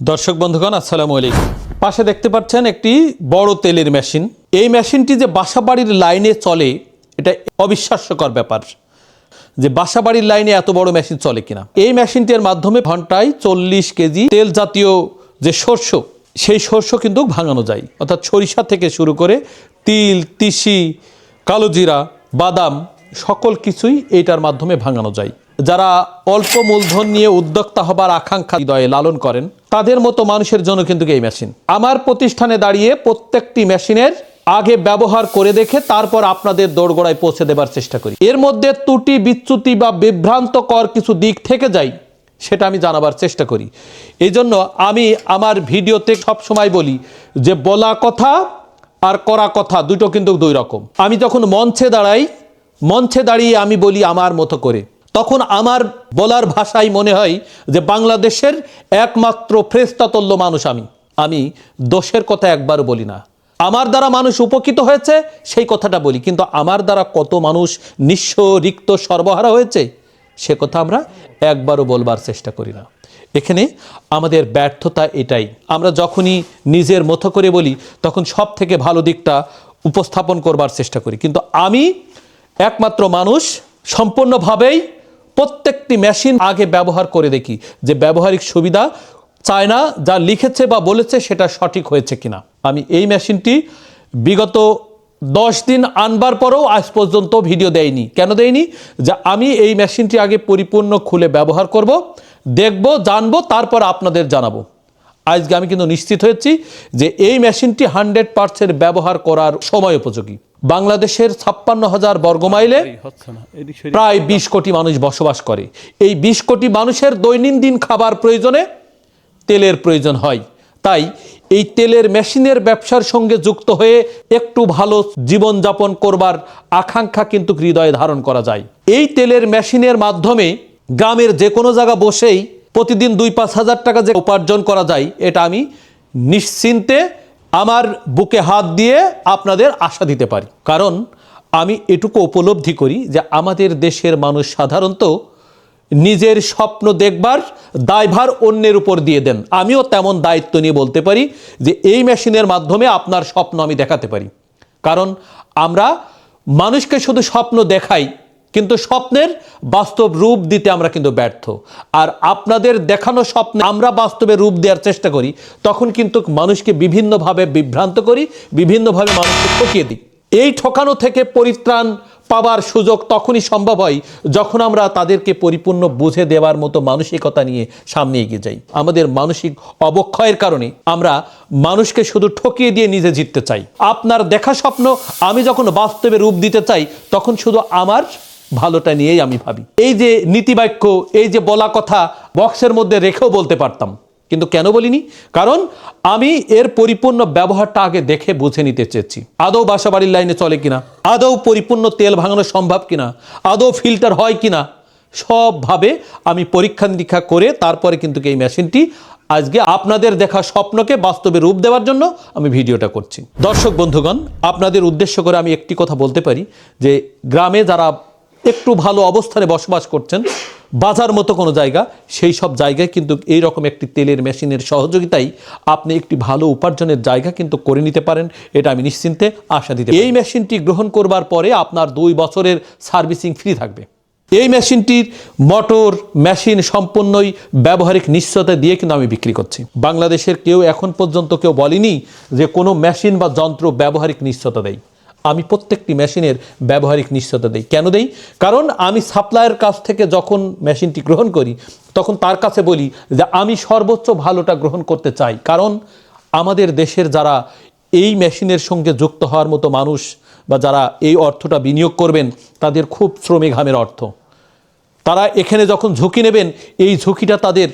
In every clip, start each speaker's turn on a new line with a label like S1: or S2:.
S1: দর্শক বন্ধুগণ আসসালামু আলাইকুম। পাশে দেখতে পাচ্ছেন একটি বড় তেলের মেশিন। এই মেশিনটি যে বাসাবাড়ির লাইনে চলে এটা অবিশ্বাস্যকর ব্যাপার, যে বাসাবাড়ির লাইনে এত বড় মেশিন চলে কিনা। এই মেশিনটির মাধ্যমে ঘন্টায় 40 কেজি তেল জাতীয় যে শস্য, সেই শস্য কিন্তু ভাঙানো যায়। অর্থাৎ সরিষা থেকে শুরু করে তিল, তিসি, কালোজিরা, বাদাম সকল কিছুই এইটার মাধ্যমে ভাঙানো যায়। যারা অল্প মূলধন নিয়ে উদ্যোক্তা হবার আকাঙ্ক্ষা হৃদয়ে লালন করেন তাদের মতো মানুষের জন্য কিন্তু এই মেশিন। আমার প্রতিষ্ঠানে দাঁড়িয়ে প্রত্যেকটি মেশিনের আগে ব্যবহার করে দেখে তারপর আপনাদের দোরগোড়ায় পৌঁছে দেবার চেষ্টা করি। এর মধ্যে ত্রুটি বিচ্যুতি বা বিভ্রান্তকর কিছু দিক থেকে যায় সেটা আমি জানাবার চেষ্টা করি। এই জন্য আমি আমার ভিডিওতে সবসময় বলি যে বলা কথা আর করা কথা দুটো কিন্তু দুই রকম। আমি যখন মঞ্চে দাঁড়িয়ে আমি বলি আমার মতো করে, তখন আমার বলার ভাষায় মনে হয় যে বাংলাদেশের একমাত্র ফেরেশতাতুল্য মানুষ আমি দোষের কথা একবারও বলি না। আমার দ্বারা মানুষ উপকৃত হয়েছে সেই কথাটা বলি, কিন্তু আমার দ্বারা কত মানুষ নিঃস্ব, রিক্ত, সর্বহারা হয়েছে সে কথা আমরা একবারও বলবার চেষ্টা করি না। এখানে আমাদের ব্যর্থতা এটাই। আমরা যখনই নিজের মতো করে বলি তখন সব থেকে ভালো দিকটা উপস্থাপন করবার চেষ্টা করি, কিন্তু আমি একমাত্র মানুষ সম্পূর্ণভাবেই প্রত্যেকটি মেশিন আগে ব্যবহার করে দেখি যে ব্যবহারিক সুবিধা চায় না, যা লিখেছে বা বলেছে সেটা সঠিক হয়েছে কিনা। আমি এই মেশিনটি বিগত 10 দিন আনবার পরেও আজ পর্যন্ত ভিডিও দেয়নি। কেন দেয়নি? যে আমি এই মেশিনটি আগে পরিপূর্ণ খুলে ব্যবহার করব, দেখব, জানবো, তারপর আপনাদের জানাবো। আজকে আমি কিন্তু নিশ্চিত হয়েছি যে এই মেশিনটি 100% ব্যবহার করার সময় উপযোগী। বাংলাদেশের 56,000 বর্গমাইলে প্রায় 20 কোটি মানুষ বসবাস করে। এই 20 কোটি মানুষের দৈনন্দিন খাবার প্রয়োজনে তেলের প্রয়োজন হয়। তাই এই তেলের মেশিনের ব্যবসার সঙ্গে যুক্ত হয়ে একটু ভালো জীবনযাপন করবার আকাঙ্ক্ষা কিন্তু হৃদয়ে ধারণ করা যায়। এই তেলের মেশিনের মাধ্যমে গ্রামের যে কোনো জায়গা বসেই প্রতিদিন 2-5 হাজার টাকা যে উপার্জন করা যায় এটা আমি নিশ্চিন্তে আমার বুকে হাত দিয়ে আপনাদের আশা দিতে পারি। কারণ আমি এটুকু উপলব্ধি করি যে আমাদের দেশের মানুষ সাধারণত নিজের স্বপ্ন দেখবার দায়ভার অন্যের উপর দিয়ে দেন। আমিও তেমন দায়িত্ব নিয়ে বলতে পারি যে এই মেশিনের মাধ্যমে আপনার স্বপ্ন আমি দেখাতে পারি। কারণ আমরা মানুষকে শুধু স্বপ্ন দেখাই, কিন্তু স্বপ্নের বাস্তব রূপ দিতে আমরা কিন্তু ব্যর্থ। আর আপনাদের দেখানো স্বপ্নে আমরা বাস্তবে রূপ দেওয়ার চেষ্টা করি, তখন কিন্তু মানুষকে বিভিন্নভাবে বিভ্রান্ত করি, বিভিন্নভাবে মানুষকে ঠকিয়ে দিই। এই ঠকানো থেকে পরিত্রাণ পাবার সুযোগ তখনই সম্ভব হয় যখন আমরা তাদেরকে পরিপূর্ণ বুঝে দেওয়ার মতো মানসিকতা নিয়ে সামনে এগিয়ে যাই। আমাদের মানসিক অবক্ষয়ের কারণে আমরা মানুষকে শুধু ঠকিয়ে দিয়ে নিজে জিততে চাই। আপনার দেখা স্বপ্ন আমি যখন বাস্তবে রূপ দিতে চাই তখন শুধু আমার ভালোটা নিয়েই আমি ভাবি। এই যে নীতিবাক্য, এই যে বলা কথা বক্সের মধ্যে রেখেও বলতে পারতাম, কিন্তু কেন বলিনি? কারণ আমি এর পরিপূর্ণ ব্যবহারটা আগে দেখে বুঝে নিতে চেয়েছি। আদৌ বাসাবাড়ির লাইনে চলে কিনা, আদৌ পরিপূর্ণ তেল ভাঙানো সম্ভব কিনা, আদৌ ফিল্টার হয় কিনা, সবভাবে আমি পরীক্ষা নিরীক্ষা করে তারপরে কিন্তু এই মেশিনটি আজকে আপনাদের দেখা স্বপ্নকে বাস্তবে রূপ দেওয়ার জন্য আমি ভিডিওটা করছি। দর্শক বন্ধুগণ, আপনাদের উদ্দেশ্য করে আমি একটি কথা বলতে পারি যে গ্রামে যারা একটু ভালো অবস্থানে বসবাস করছেন, বাজার মতো কোনো জায়গা, সেই সব জায়গায় কিন্তু এইরকম একটি তেলের মেশিনের সহযোগিতায় আপনি একটি ভালো উপার্জনের জায়গা কিন্তু করে নিতে পারেন, এটা আমি নিশ্চিন্তে আশা দিতে পারি। এই মেশিনটি গ্রহণ করবার পরে আপনার 2 বছরের সার্ভিসিং ফ্রি থাকবে। এই মেশিনটির মোটর মেশিন সম্পূর্ণই ব্যবহারিক নিশ্চয়তা দিয়ে কিন্তু আমি বিক্রি করছি। বাংলাদেশের কেউ এখন পর্যন্ত কেউ বলেনি যে কোনো মেশিন বা যন্ত্র ব্যবহারিক নিশ্চয়তা দেয়। আমি প্রত্যেকটি মেশিনের ব্যবহারিক নিশ্চয়তা দিই। কেন দেই? কারণ আমি সাপ্লায়ার কাছ থেকে যখন মেশিনটি গ্রহণ করি তখন তার কাছে বলি যে আমি সর্বোচ্চ ভালোটা গ্রহণ করতে চাই। কারণ আমাদের দেশের যারা এই মেশিনের সঙ্গে যুক্ত হওয়ার মতো মানুষ বা যারা এই অর্থটা বিনিয়োগ করবেন তাদের খুব শ্রমে ঘামের অর্থ। তারা এখানে যখন ঝুঁকি নেবেন এই ঝুঁকিটা তাদের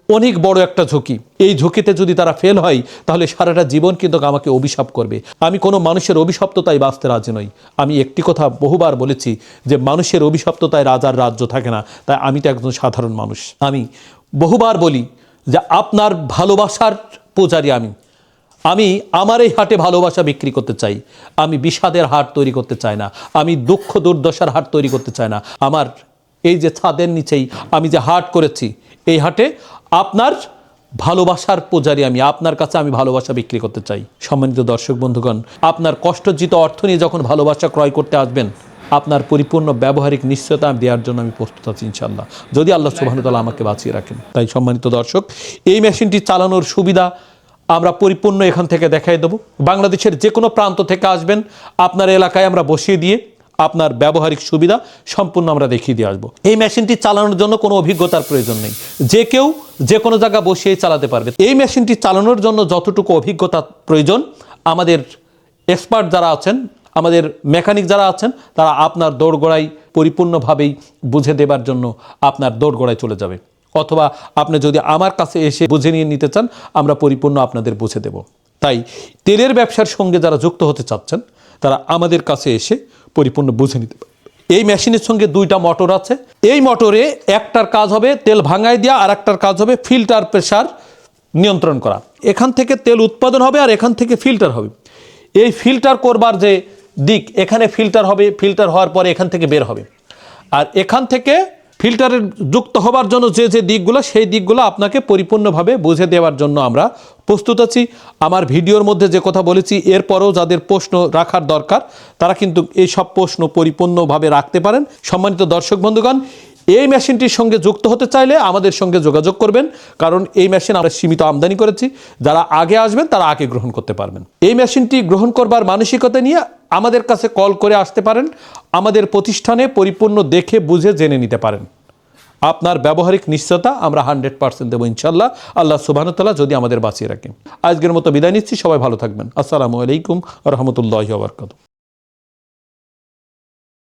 S1: অনেক বড় একটা ঝুঁকি। এই ঝুঁকিতে যদি তারা ফেল হয় তাহলে সারাটা জীবন কিন্তু আমাকে অভিশাপ করবে। আমি কোনো মানুষের অভিশপ্ততায় বাঁচতে রাজি নই। আমি একটি কথা বহুবার বলেছি যে মানুষের অভিশপ্ততায় রাজার রাজ্য থাকে না। তাই আমি তো একজন সাধারণ মানুষ। আমি বহুবার বলি যে আপনার ভালোবাসার পূজারী আমি আমার এই হাটে ভালোবাসা বিক্রি করতে চাই। আমি বিষাদের হাট তৈরি করতে চাই না, আমি দুঃখ দুর্দশার হাট তৈরি করতে চাই না। আমার এই যে ছাদের নিচেই আমি যে হাট করেছি এই হাটে আপনার ভালোবাসার পূজারী আমি, আপনার কাছে আমি ভালোবাসা বিক্রি করতে চাই। সম্মানিত দর্শক বন্ধুগণ, আপনার কষ্টার্জিত অর্থ নিয়ে যখন ভালোবাসা ক্রয় করতে আসবেন, আপনার পরিপূর্ণ ব্যবহারিক নিশ্চয়তা দেওয়ার জন্য আমি প্রস্তুত আছি ইনশাআল্লাহ, যদি আল্লাহ সুবহানাহু ওয়া তাআলা আমাকে বাঁচিয়ে রাখেন। তাই সম্মানিত দর্শক, এই মেশিনটি চালানোর সুবিধা আমরা পরিপূর্ণ এখান থেকে দেখাই দেব। বাংলাদেশের যে কোনো প্রান্ত থেকে আসবেন, আপনার এলাকায় আমরা বসিয়ে দিয়ে আপনার ব্যবহারিক সুবিধা সম্পূর্ণ আমরা দেখিয়ে দিয়ে আসবো। এই মেশিনটি চালানোর জন্য কোনো অভিজ্ঞতার প্রয়োজন নেই, যে কেউ যে কোনো জায়গা বসিয়েই চালাতে পারবে। এই মেশিনটি চালানোর জন্য যতটুকু অভিজ্ঞতা প্রয়োজন, আমাদের এক্সপার্ট যারা আছেন, আমাদের মেকানিক যারা আছেন, তারা আপনার দোরগোড়ায় পরিপূর্ণভাবেই বুঝে দেবার জন্য আপনার দোরগোড়ায় চলে যাবে। অথবা আপনি যদি আমার কাছে এসে বুঝে নিয়ে নিতে চান, আমরা পরিপূর্ণ আপনাদের বুঝে দেব। তাই তেলের ব্যবসার সঙ্গে যারা যুক্ত হতে চাচ্ছেন, তারা আমাদের কাছে এসে পরিপূর্ণ বুঝে নিতে পারে। এই মেশিনের সঙ্গে দুইটা মোটর আছে। এই মোটরে একটার কাজ হবে তেল ভাঙায় দেওয়া, আর একটার কাজ হবে ফিল্টার প্রেসার নিয়ন্ত্রণ করা। এখান থেকে তেল উৎপাদন হবে আর এখান থেকে ফিল্টার হবে। এই ফিল্টার করবার যে দিক, এখানে ফিল্টার হবে, ফিল্টার হওয়ার পরে এখান থেকে বের হবে। আর এখান থেকে ফিল্টারের যুক্ত হবার জন্য যে যে দিকগুলো, সেই দিকগুলো আপনাকে পরিপূর্ণভাবে বুঝে দেওয়ার জন্য আমরা প্রস্তুত আছি। আমার ভিডিওর মধ্যে যে কথা বলেছি, এরপরেও যাদের প্রশ্ন রাখার দরকার, তারা কিন্তু এই সব প্রশ্ন পরিপূর্ণভাবে রাখতে পারেন। সম্মানিত দর্শক বন্ধুগণ, এই মেশিনটির সঙ্গে যুক্ত হতে চাইলে আমাদের সঙ্গে যোগাযোগ করবেন, কারণ এই মেশিন আমরা সীমিত আমদানি করেছি। যারা আগে আসবেন তারা আগে গ্রহণ করতে পারবেন। এই মেশিনটি গ্রহণ করবার মানসিকতা নিয়ে আমাদের কাছে কল করে আসতে পারেন, আমাদের প্রতিষ্ঠানে পরিপূর্ণ দেখে বুঝে জেনে নিতে পারেন। আপনার ব্যবহারিক নিশ্চয়তা আমরা 100% দেবো ইনশাআল্লাহ, আল্লাহ সুবহানাহু ওয়া তাআলা যদি আমাদের বাঁচিয়ে রাখেন। আজকের মতো বিদায় নিচ্ছি, সবাই ভালো থাকবেন। আসসালামু আলাইকুম ওয়া রাহমাতুল্লাহি ওয়া বারাকাতুহু।